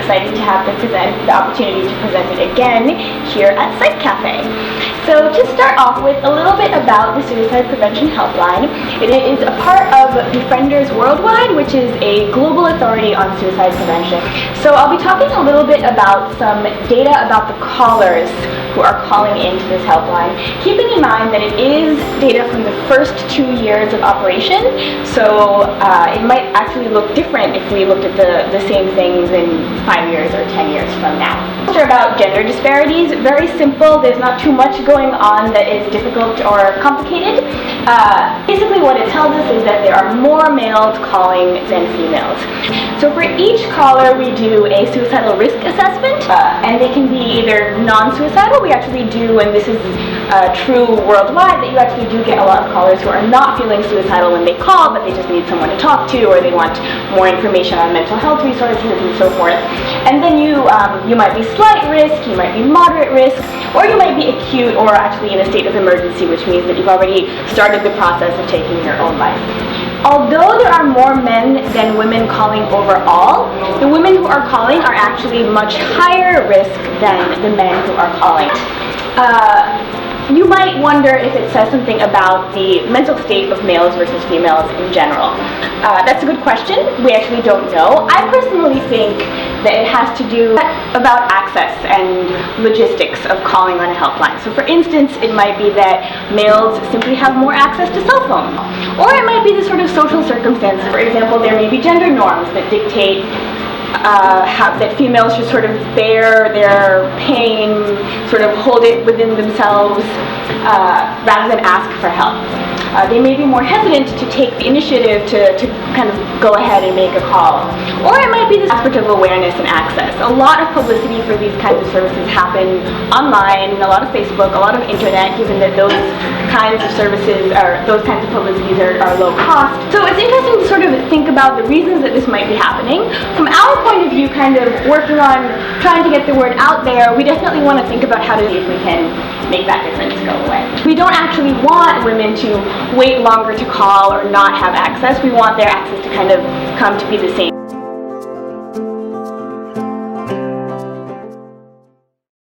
excited to have the opportunity to present it again here at Psych Café. So to start off with, a little bit about the Suicide Prevention Helpline. It is a part of Defenders Worldwide, which is a global authority on suicide prevention. So I'll be talking a little bit about some data about the callers who are calling into this helpline, keeping in mind that it is data from the first 2 years of operation, so it might actually look different if we looked at the same things in 5 years or 10 years from now. About gender disparities, very simple. There's not too much going on that is difficult or complicated. Basically what it tells us is that there are more males calling than females. So for each caller we do a suicidal risk assessment, and they can be either non-suicidal. We actually do, and this is true worldwide, that you actually do get a lot of callers who are not feeling suicidal when they call, but they just need someone to talk to, or they want more information on mental health resources and so forth. And then you might be slight risk, you might be moderate risk, or you might be acute or actually in a state of emergency, which means that you've already started the process of taking your own life. Although there are more men than women calling overall, the women who are calling are actually much higher risk than the men who are calling. You might wonder if it says something about the mental state of males versus females in general. That's a good question. We actually don't know. I personally think that it has to do about access and logistics of calling on a helpline. So for instance, it might be that males simply have more access to cell phones. Or it might be the sort of social circumstances. For example, there may be gender norms that dictate that females should sort of bear their pain, sort of hold it within themselves, rather than ask for help. They may be more hesitant to take the initiative to kind of go ahead and make a call. Or it might be this aspect of awareness and access. A lot of publicity for these kinds of services happen online, a lot of Facebook, a lot of internet, given that those kinds of services those kinds of publicities are low cost. So it's interesting to sort of think about the reasons that this might be happening. From our point of view, kind of working on trying to get the word out there, we definitely want to think about how to see if we can make that difference go away. We don't actually want women to wait longer to call or not have access. We want their access to kind of come to be the same.